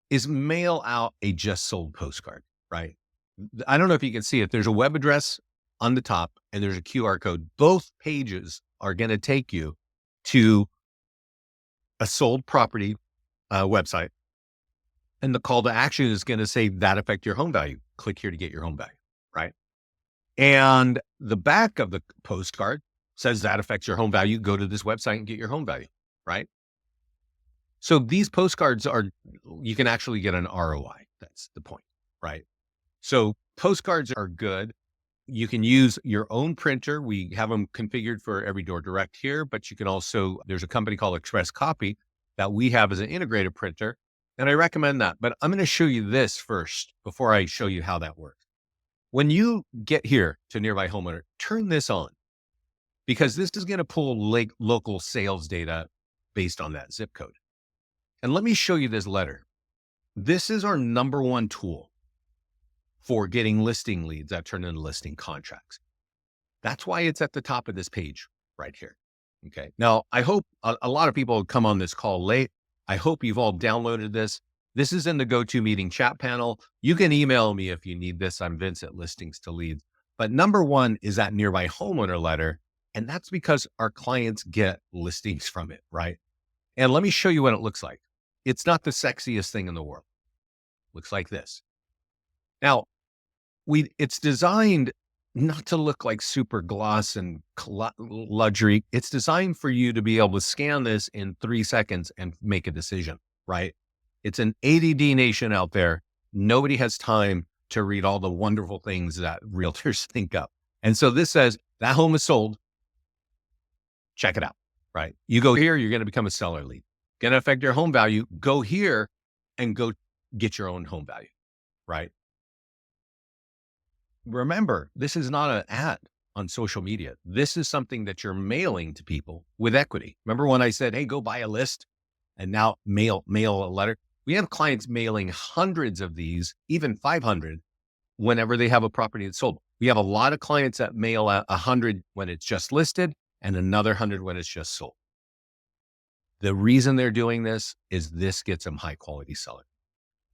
is mail out a just sold postcard, right? I don't know if you can see it. There's a web address on the top and there's a QR code. Both pages are going to take you to a sold property website. And the call to action is going to say that affect your home value. Click here to get your home value, right? And the back of the postcard says that affects your home value. Go to this website and get your home value, right? So these postcards you can actually get an ROI. That's the point, right? So postcards are good. You can use your own printer. We have them configured for Every Door Direct here, but you can also, there's a company called Express Copy that we have as an integrated printer. And I recommend that, but I'm going to show you this first before I show you how that works. When you get here to Nearby Homeowner, turn this on because this is going to pull local sales data based on that zip code. And let me show you this letter. This is our number one tool for getting listing leads that turn into listing contracts. That's why it's at the top of this page right here. Okay. Now, I hope a lot of people come on this call late. I hope you've all downloaded this. This is in the GoToMeeting chat panel. You can email me if you need this. I'm Vince at Listings to Leads. But number one is that Nearby Homeowner letter. And that's because our clients get listings from it, right? And let me show you what it looks like. It's not the sexiest thing in the world. Looks like this. Now, it's designed not to look like super gloss and luxury. It's designed for you to be able to scan this in 3 seconds and make a decision, right? It's an ADD nation out there. Nobody has time to read all the wonderful things that realtors think up. And so this says that home is sold. Check it out, right? You go here, you're going to become a seller lead. Going to affect your home value. Go here and go get your own home value, right? Remember, this is not an ad on social media. This is something that you're mailing to people with equity. Remember when I said, hey, go buy a list and now mail a letter? We have clients mailing hundreds of these, even 500, whenever they have a property that's sold. We have a lot of clients that mail 100 when it's just listed and another 100 when it's just sold. The reason they're doing this is this gets them high quality seller.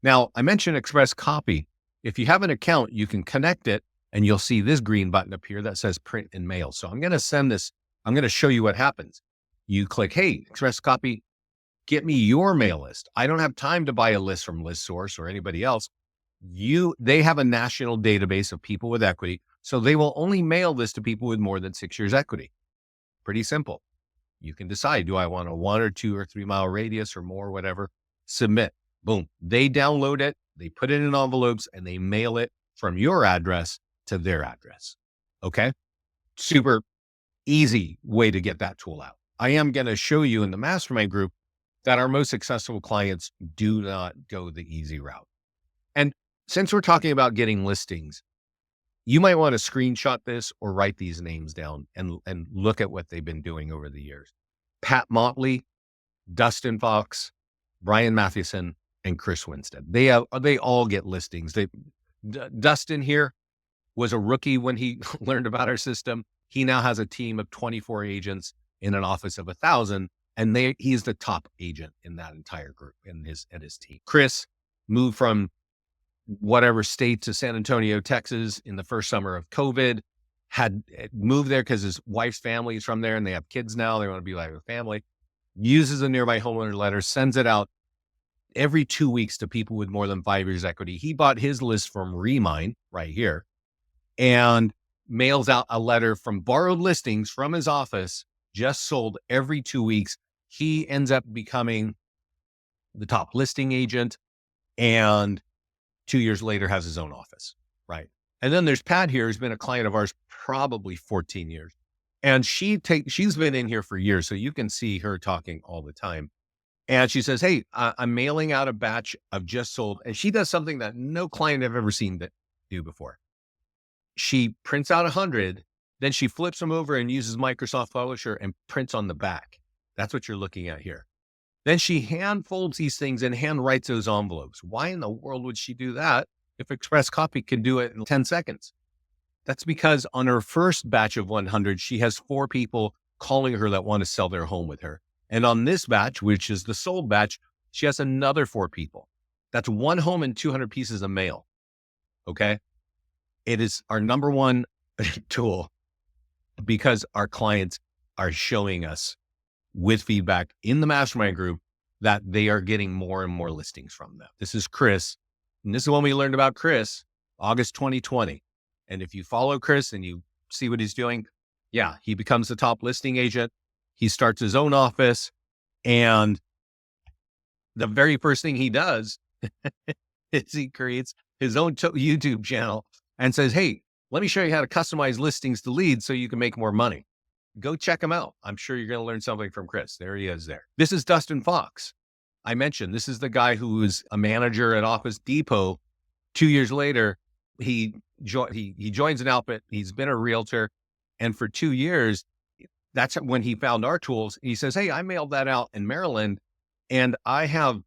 Now, I mentioned Express Copy. If you have an account, you can connect it and you'll see this green button appear that says print and mail. So I'm going to send this. I'm going to show you what happens. You click, hey, Express Copy, get me your mail list. I don't have time to buy a list from ListSource or anybody else. They have a national database of people with equity. So they will only mail this to people with more than 6 years equity. Pretty simple. You can decide, do I want a 1 or 2 or 3 mile radius or more, whatever, submit. Boom. They download it, they put it in envelopes and they mail it from your address to their address. Okay. Super easy way to get that tool out. I am going to show you in the Mastermind group that our most successful clients do not go the easy route. And since we're talking about getting listings, you might want to screenshot this or write these names down and look at what they've been doing over the years. Pat Motley, Dustin Fox, Brian Mathewson, and Chris Winstead. They all get listings. Dustin here was a rookie when he learned about our system. He now has a team of 24 agents in an office of 1,000, and he's the top agent in that entire group and his team. Chris moved from whatever state to San Antonio, Texas in the first summer of COVID, had moved there because his wife's family is from there and they have kids now. They want to be like a family. Uses a Nearby Homeowner letter, sends it out every 2 weeks to people with more than 5 years equity. He bought his list from Remine right here and mails out a letter from borrowed listings from his office, just sold every 2 weeks. He ends up becoming the top listing agent and 2 years later has his own office, right? And then there's Pat here, who's been a client of ours probably 14 years. And she's been in here for years, so you can see her talking all the time. And she says, hey, I'm mailing out a batch of just sold. And she does something that no client I've ever seen do before. She prints out 100, then she flips them over and uses Microsoft Publisher and prints on the back. That's what you're looking at here. Then she hand folds these things and hand writes those envelopes. Why in the world would she do that if Express Copy can do it in 10 seconds? That's because on her first batch of 100, she has 4 people calling her that want to sell their home with her. And on this batch, which is the sold batch, she has another 4 people. That's 1 home and 200 pieces of mail. Okay. It is our number one tool because our clients are showing us with feedback in the mastermind group that they are getting more and more listings from them. This is Chris. And this is when we learned about Chris, August 2020. And if you follow Chris and you see what he's doing, yeah, he becomes the top listing agent. He starts his own office. And the very first thing he does is he creates his own YouTube channel and says, hey, let me show you how to customize listings to leads so you can make more money. Go check him out. I'm sure you're going to learn something from Chris. There he is there. This is Dustin Fox. I mentioned this is the guy who was a manager at Office Depot. 2 years later, he joins an outfit. He's been a realtor. And for 2 years, that's when he found our tools. He says, hey, I mailed that out in Maryland and I have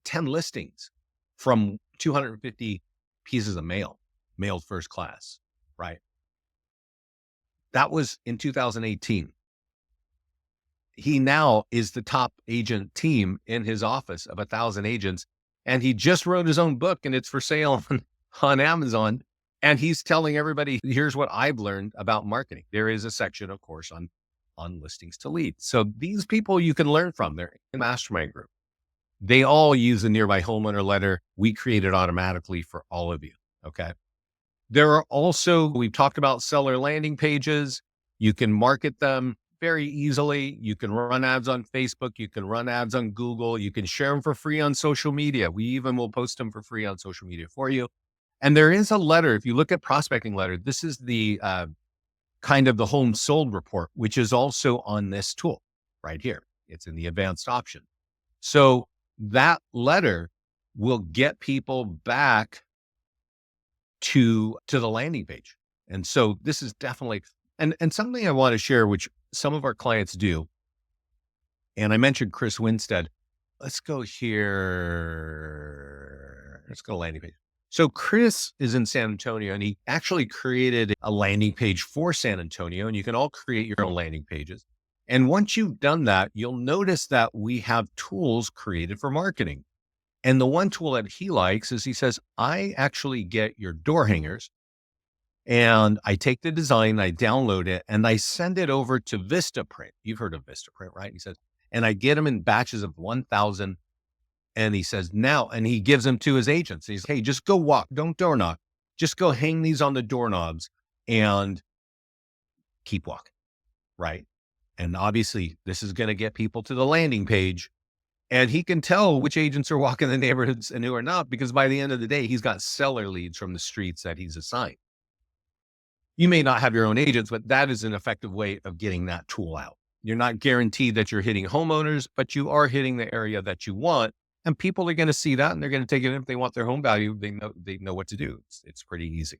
10 listings from 250 pieces of mail, mailed first class, right? That was in 2018. He now is the top agent team in his office of 1,000 agents. And he just wrote his own book and it's for sale on Amazon. And he's telling everybody, here's what I've learned about marketing. There is a section, of course, on listings to leads. So these people you can learn from. They're in the mastermind group. They all use the Nearby Homeowner letter. We create it automatically for all of you. Okay. There are also, we've talked about seller landing pages. You can market them very easily. You can run ads on Facebook. You can run ads on Google. You can share them for free on social media. We even will post them for free on social media for you. And there is a letter. If you look at prospecting letter, this is the kind of the home sold report, which is also on this tool right here. It's in the advanced option. So that letter will get people back to the landing page. And so this is definitely, and something I want to share, which some of our clients do. And I mentioned Chris Winstead. Let's go here. Let's go to landing page. So Chris is in San Antonio and he actually created a landing page for San Antonio, and you can all create your own landing pages. And once you've done that, you'll notice that we have tools created for marketing. And the one tool that he likes is he says, I actually get your door hangers and I take the design, I download it and I send it over to Vistaprint. You've heard of Vistaprint, right? He says, and I get them in batches of 1,000. And he says now, and he gives them to his agents. He's, hey, just go walk, don't door knock. Just go hang these on the doorknobs and keep walking, right? And obviously this is going to get people to the landing page. And he can tell which agents are walking the neighborhoods and who are not, because by the end of the day, he's got seller leads from the streets that he's assigned. You may not have your own agents, but that is an effective way of getting that tool out. You're not guaranteed that you're hitting homeowners, but you are hitting the area that you want. And people are going to see that and they're going to take it. If they want their home value, they know what to do. It's pretty easy.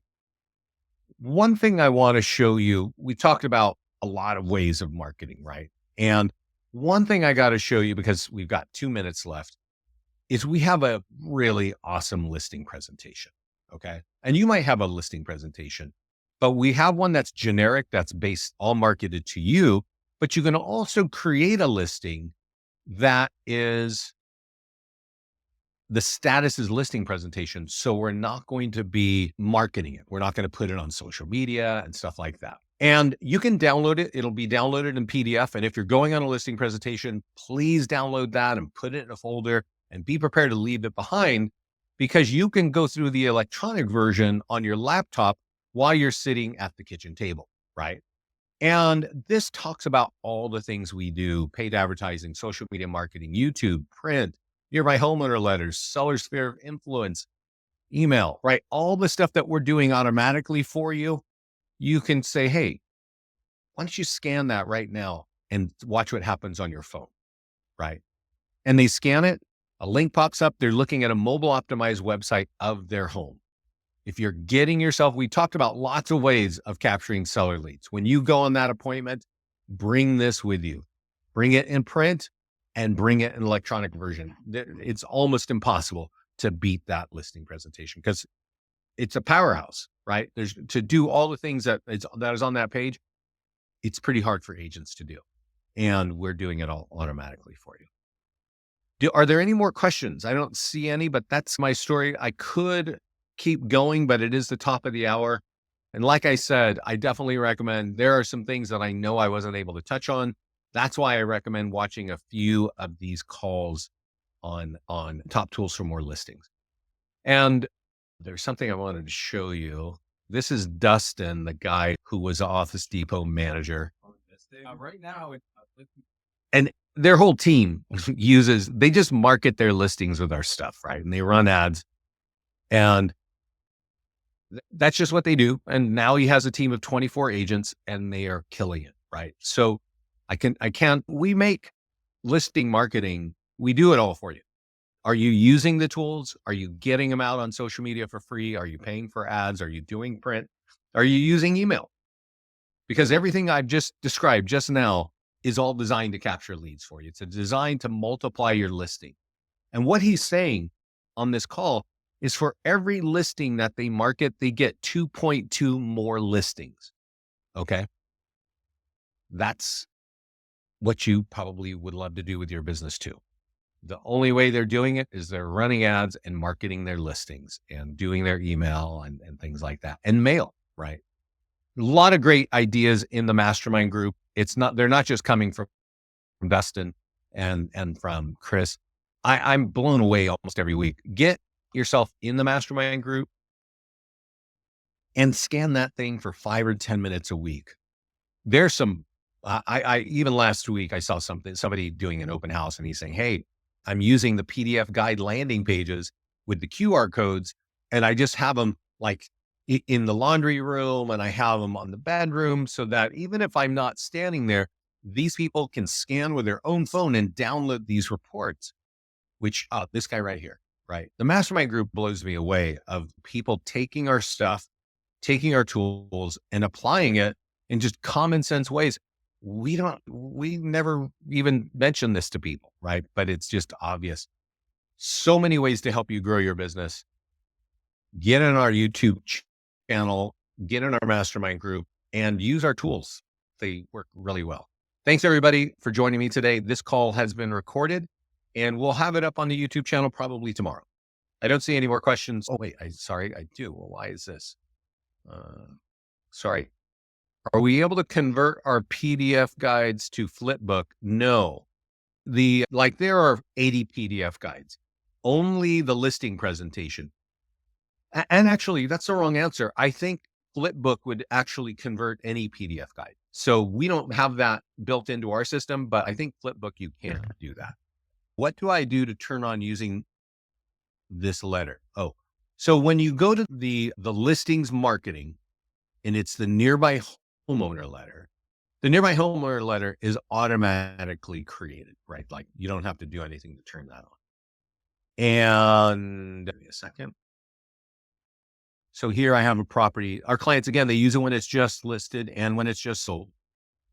One thing I want to show you, we talked about a lot of ways of marketing, right? And one thing I got to show you, because we've got 2 minutes left, is we have a really awesome listing presentation. Okay. And you might have a listing presentation, but we have one that's generic, that's based all marketed to you, but you can also create a listing that is the status is listing presentation. So we're not going to be marketing it. We're not going to put it on social media and stuff like that. And you can download it. It'll be downloaded in PDF. And if you're going on a listing presentation, please download that and put it in a folder and be prepared to leave it behind because you can go through the electronic version on your laptop while you're sitting at the kitchen table, right? And this talks about all the things we do: paid advertising, social media marketing, YouTube, print, nearby homeowner letters, seller sphere of influence, email, right? All the stuff that we're doing automatically for you. You can say, hey, why don't you scan that right now and watch what happens on your phone, right? And they scan it, a link pops up. They're looking at a mobile optimized website of their home. If you're getting yourself, we talked about lots of ways of capturing seller leads. When you go on that appointment, bring this with you. Bring it in print and bring it in electronic version. It's almost impossible to beat that listing presentation because it's a powerhouse, right? There's to do all the things that is on that page. It's pretty hard for agents to do. And we're doing it all automatically for you. Are there any more questions? I don't see any, but that's my story. I could keep going, but it is the top of the hour. And like I said, I definitely recommend, there are some things that I know I wasn't able to touch on. That's why I recommend watching a few of these calls on Top Tools for More Listings. And there's something I wanted to show you. This is Dustin, the guy who was Office Depot manager. Right now, and their whole team they just market their listings with our stuff, right? And they run ads, and that's just what they do. And now he has a team of 24 agents and they are killing it, right? So we make listing marketing. We do it all for you. Are you using the tools? Are you getting them out on social media for free? Are you paying for ads? Are you doing print? Are you using email? Because everything I've just described just now is all designed to capture leads for you. It's designed to multiply your listing. And what he's saying on this call is for every listing that they market, they get 2.2 more listings. Okay. That's what you probably would love to do with your business too. The only way they're doing it is they're running ads and marketing their listings and doing their email and things like that, and mail, right? A lot of great ideas in the mastermind group. They're not just coming from Dustin and from Chris. I'm blown away almost every week. Get yourself in the mastermind group and scan that thing for 5 or 10 minutes a week. There's some, I even last week, I saw somebody doing an open house and he's saying, hey, I'm using the PDF guide landing pages with the QR codes. And I just have them like in the laundry room and I have them on the bedroom so that even if I'm not standing there, these people can scan with their own phone and download these reports, which this guy right here, right? The mastermind group blows me away of people taking our stuff, taking our tools and applying it in just common sense ways. We never even mention this to people, right? But it's just obvious. So many ways to help you grow your business. Get in our YouTube channel, get in our mastermind group, and use our tools. They work really well. Thanks everybody for joining me today. This call has been recorded and we'll have it up on the YouTube channel probably tomorrow. I don't see any more questions. Oh wait, I do. Well, why is this? Sorry. Are we able to convert our PDF guides to Flipbook? No. There are 80 PDF guides, only the listing presentation. And actually, that's the wrong answer. I think Flipbook would actually convert any PDF guide. So we don't have that built into our system, but I think Flipbook, you can do that. What do I do to turn on using this letter? Oh, so when you go to the listings marketing and it's the nearby homeowner letter, the nearby homeowner letter is automatically created, right? Like you don't have to do anything to turn that on. And give me a second. So here I have a property. Our clients, again, they use it when it's just listed and when it's just sold.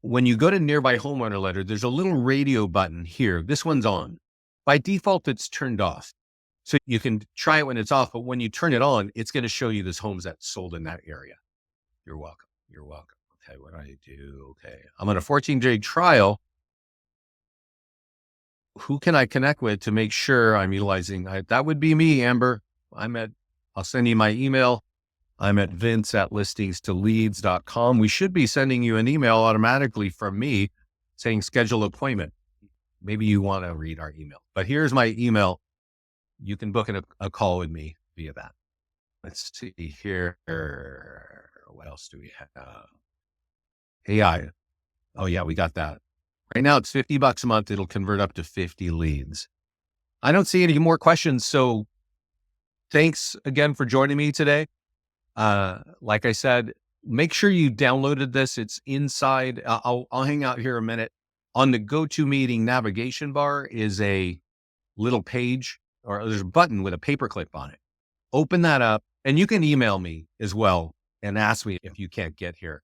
When you go to nearby homeowner letter, there's a little radio button here. This one's on. By default, it's turned off. So you can try it when it's off, but when you turn it on, it's going to show you this homes that sold in that area. You're welcome. You're welcome. Okay, what do I do? Okay, I'm on a 14-day trial. Who can I connect with to make sure I'm utilizing? That would be me, Amber. I'll send you my email. I'm at vince@listingstoleads.com. We should be sending you an email automatically from me saying schedule appointment. Maybe you want to read our email, but here's my email. you can book a call with me via that. Let's see here. What else do we have? AI. Oh yeah, we got that. Right now it's $50 a month. It'll convert up to 50 leads. I don't see any more questions. So thanks again for joining me today. Like I said, make sure you downloaded this. It's inside. I'll hang out here a minute. On the GoToMeeting navigation bar is a little page, or there's a button with a paperclip on it. Open that up, and you can email me as well and ask me if you can't get here.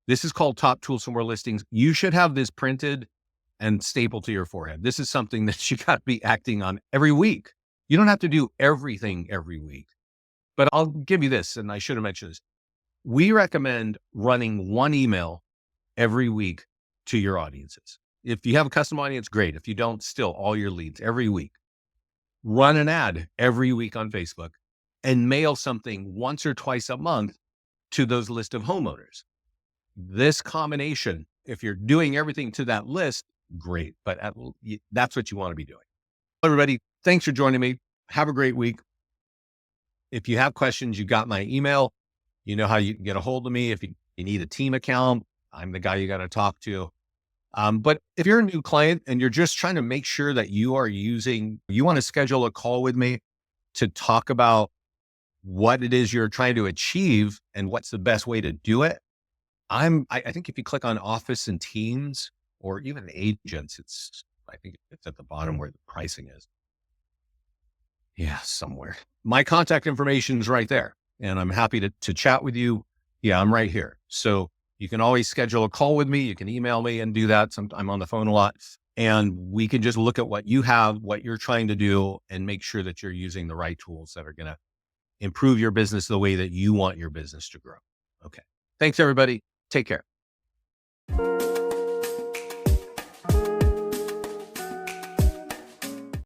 This is called Top Tools for More Listings. You should have this printed and stapled to your forehead. This is something that you got to be acting on every week. You don't have to do everything every week, but I'll give you this, and I should have mentioned this. We recommend running one email every week to your audiences. If you have a custom audience, great. If you don't, still all your leads every week. Run an ad every week on Facebook and mail something once or twice a month to those list of homeowners. This combination, if you're doing everything to that list, great. But that's what you want to be doing. Everybody, thanks for joining me. Have a great week. If you have questions, you got my email. You know how you can get a hold of me. If you need a team account, I'm the guy you got to talk to. But if you're a new client and you're just trying to make sure that you want to schedule a call with me to talk about what it is you're trying to achieve and what's the best way to do it. I think if you click on Office and Teams or even Agents, I think it's at the bottom where the pricing is. Yeah, somewhere. My contact information is right there, and I'm happy to chat with you. Yeah, I'm right here. So you can always schedule a call with me. You can email me and do that. I'm on the phone a lot, and we can just look at what you have, what you're trying to do, and make sure that you're using the right tools that are going to improve your business the way that you want your business to grow. Okay. Thanks, everybody. Take care.